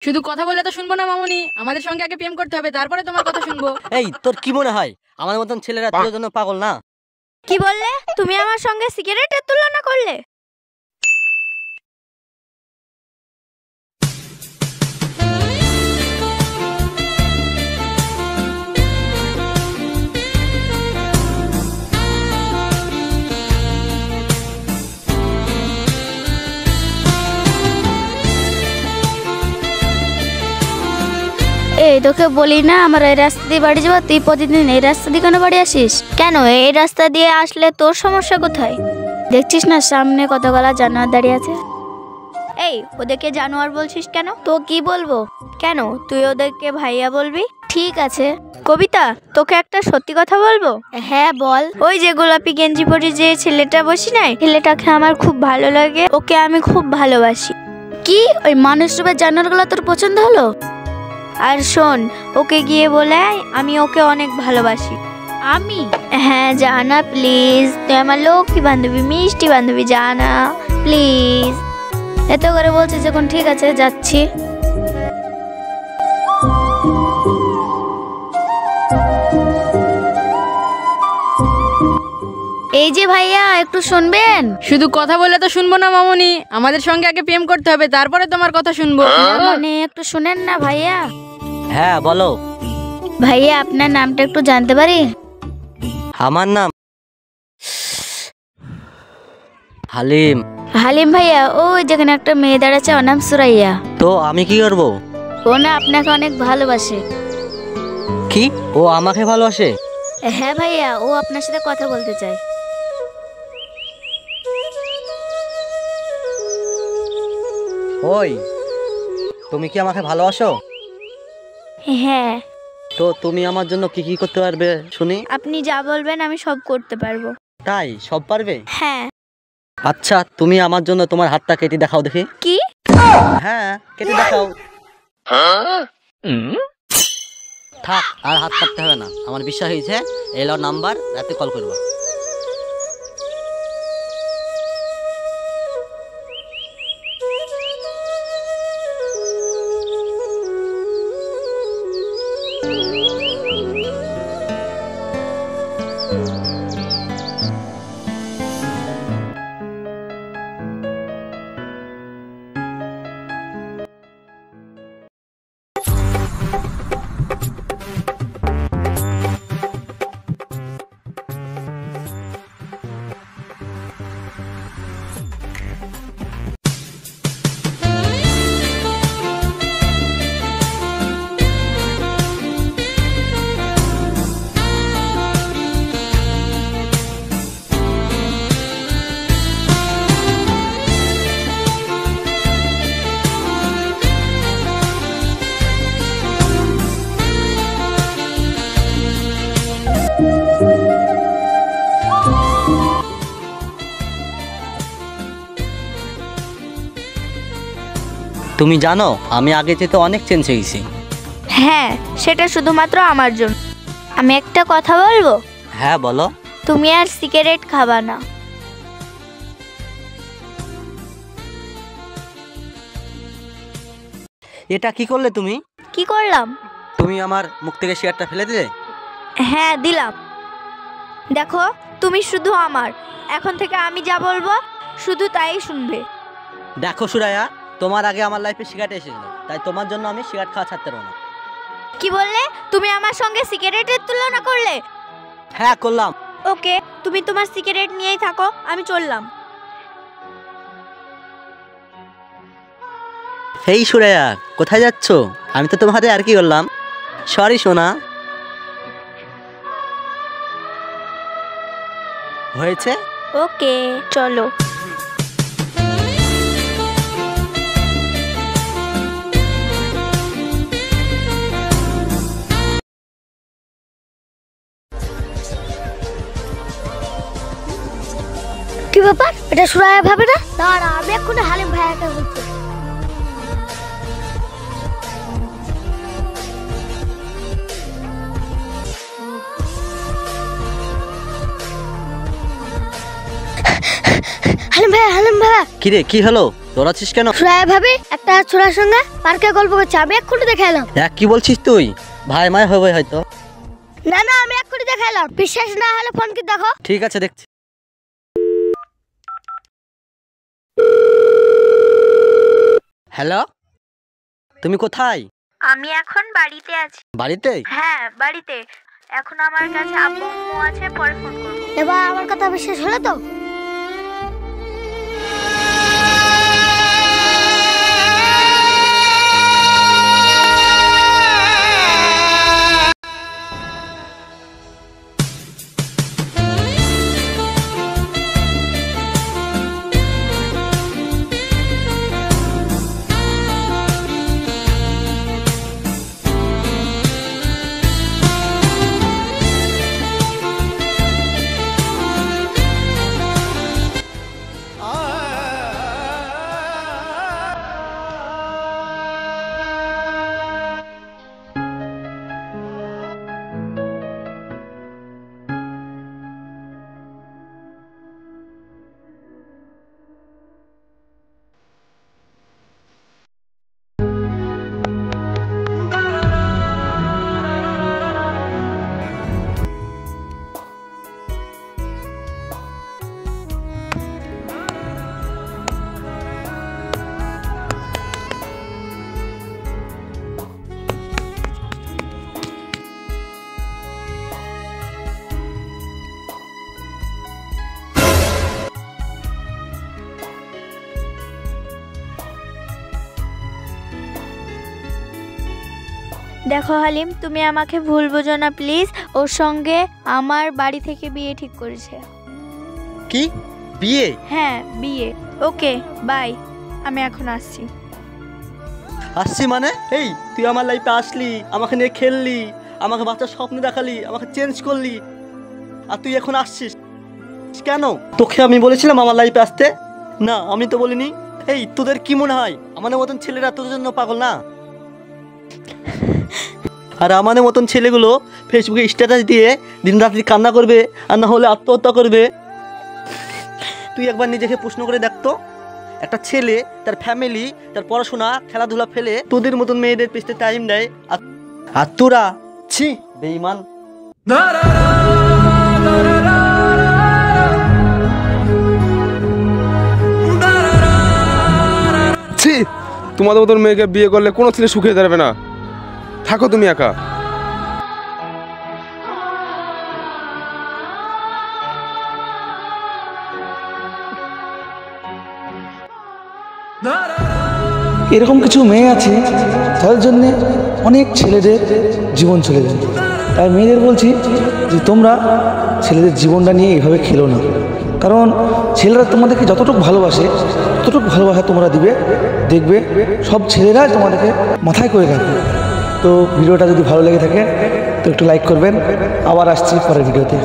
শুধু কথা বললে তো শুনবো না মামুনি, আমাদের সঙ্গে আগে প্রেম করতে হবে, তারপরে তোমার কথা শুনবো। এই তোর কি মনে হয় আমার মতন ছেলেরা তোর জন্য পাগল না? কি বললে? তুমি আমার সঙ্গে সিগারেটের তুলনা করলে? এই তোকে বলি না আমার এই রাস্তা দিয়ে বাড়ি যাবো, তুই প্রতিদিন এই রাস্তা দিয়ে কেন বাড়ি আসিস? কেন এই রাস্তা দিয়ে আসলে তোর সমস্যা কোথায়? দেখছিস না সামনে কতগুলা জানোয়ার দাঁড়িয়ে আছে? এই ওদেরকে জানোয়ার বলছিস কেন? তো কি বলবো? কেন তুই ওদেরকে ভাইয়া বলবি? ঠিক আছে কবিতা, তোকে একটা সত্যি কথা বলবো। হ্যাঁ বল। ওই যে গোলাপি গেঞ্জি পরে যে ছেলেটা বসি নাই, ছেলেটাকে আমার খুব ভালো লাগে, ওকে আমি খুব ভালোবাসি। কি ওই মানুষ রূপের জানোয়ারগুলো তোর পছন্দ হলো? আর শোন, ওকে গিয়ে বলে আমি ওকে অনেক ভালোবাসি। আমি? হ্যাঁ জানা প্লিজ, তুই আমার লক্ষ্মী বান্ধবী, মিষ্টি বান্ধবী, জানা প্লিজ। এত করে বলছে যখন, ঠিক আছে যাচ্ছি। এই যে ভাইয়া একটু শুনবেন। শুধু কথা বললে তো শুনবো না মামুনি, আমাদের সঙ্গে আগে প্রেম করতে হবে, তারপরে তোমার কথা শুনবো। মানে একটু শুনেন না ভাইয়া। হ্যাঁ বলো। ভাইয়া আপনার নামটা একটু জানতে পারি? আমার নাম হালিম। হালিম ভাইয়া, ওই যেখানে একটা মেয়ে দাঁড়াচ্ছে ওর নাম সুরাইয়া। তো আমি কি করব? ও না আপনাকে অনেক ভালোবাসে। কি ও আমাকে ভালোবাসে? হ্যাঁ ভাইয়া, ও আপনার সাথে কথা বলতে চায়। ওই তুমি কি আমাকে ভালোবাসো? হ্যাঁ। তো তুমি আমার জন্য কি কি করতে পারবে শুনি? আপনি যা বলবেন আমি সব করতে পারবো। তাই সব পারবে? হ্যাঁ। আচ্ছা তুমি আমার জন্য তোমার হাতটা কেটে দেখাও দেখি। কি? হ্যাঁ কেটে দেখাও। থাক আর হাত কাটতে হবে না, আমার বিশ্বাস হয়েছে। এলো নাম্বার, রাতে কল করবো। তুমি জানো আমি আগে যেতে অনেক চেঞ্জ হয়ে গেছি। হ্যাঁ সেটা শুধুমাত্র আমার জন্য। আমি একটা কথা বলবো? হ্যাঁ বলো। তুমি আর সিগারেট খাবা না। এটা কি করলে তুমি? কি করলাম? তুমি আমার মুখ থেকে সিগারেটটা ফেলে দিলে। হ্যাঁ দিলাম। দেখো তুমি শুধু আমার, এখন থেকে আমি যা বলবো শুধু তাই শুনবে। দেখো সুরাইয়া, তোমার আগে আমার লাইফে সিগারেট এসেছিল, তাই তোমার জন্য আমি সিগারেট খাওয়া ছাড়তে পারবো না। কি বললে? তুমি আমার সঙ্গে সিগারেটের তুলনা করলে? হ্যাঁ করলাম। ওকে, তুমি তোমার সিগারেট নিয়েই থাকো, আমি চললাম। এই সুরাইয়া কোথায় যাচ্ছ? আমি তো তোমার হাতে আর কি করলাম। সরি সোনা। হয়েছে। ওকে চলো। কি ব্যাপার? এটা সুরাইয়া ভাবে না? দাঁড়া আমি এক্ষুনি হালিম ভাইয়াকে বলছি। হালিম ভাইয়া, হালিম ভাইয়া কিরে কি হলো, দৌড়াচ্ছিস কেন? সুরাইয়া ভাবি একটা ছোড়ার সঙ্গে পার্কে গল্প করছে, আমি এক্ষুনি দেখে এলাম। কি বলছিস তুই? ভাই মায় হবে হয়তো। না না, আমি এক্ষুনি দেখে এলাম, বিশ্বাস না হলে ফোন কি দেখো। ঠিক আছে দেখছি। হ্যালো, তুমি কোথায়? আমি এখন বাড়িতে আছি। বাড়িতে? হ্যাঁ বাড়িতে, এখন আমার কাছে আব্বু আম্মু আছে, পরে ফোন করব। এবার আমার কথা বিশ্বাস হলো তো? দেখো হালিম, তুমি আমাকে ভুল বোঝো না প্লিজ। ওর সঙ্গে আমার বাড়ি থেকে বিয়ে ঠিক করেছে। কি বিয়ে? হ্যাঁ বিয়ে। ওকে বাই, আমি এখন আসছি। আসছি মানে? এই তুই আমার লাইফে আসলি, আমাকে নিয়ে খেললি, আমাকে বাচ্চার স্বপ্ন দেখালি, আমাকে চেঞ্জ করলি, আর তুই এখন আসছিস কেন? তোকে আমি বলেছিলাম আমার লাইফে আসতে? না আমি তো বলিনি। এই তোদের কি মনে হয় আমাদের মতন ছেলেরা তোদের জন্য পাগল না? আর আমাদের মতন ছেলেগুলো ফেসবুকে স্ট্যাটাস দিয়ে দিন রাত্রি কান্না করবে, আর না হলে আত্মহত্যা করবে। তুই একবার নিজেকে প্রশ্ন করে দেখতো, একটা ছেলে তার ফ্যামিলি, তার পড়াশোনা, খেলাধুলা ফেলে তোদের মতন মেয়েদের পেছনে টাইম দেয়, আর তোরা ছি বেঈমান। ছি, তোমাদের মতন মেয়েকে বিয়ে করলে কোনো ছেলে সুখে দাঁড়াবে না। থাকো তুমি একা। এরকম কিছু মেয়ে আছে তাদের জন্য অনেক ছেলেদের জীবন চলে যায়। তাই মেয়েদের বলছি যে তোমরা ছেলেদের জীবনটা নিয়ে এইভাবে খেলো না, কারণ ছেলেরা তোমাদেরকে যতটুকু ভালোবাসে ততটুকু ভালোবাসা তোমরা দিবে, দেখবে সব ছেলেরা তোমাদেরকে মাথায় করে রাখবে। তো ভিডিওটা যদি ভালো লেগে থাকে তো একটু লাইক করবেন। আবার আসছি পরের ভিডিওতে।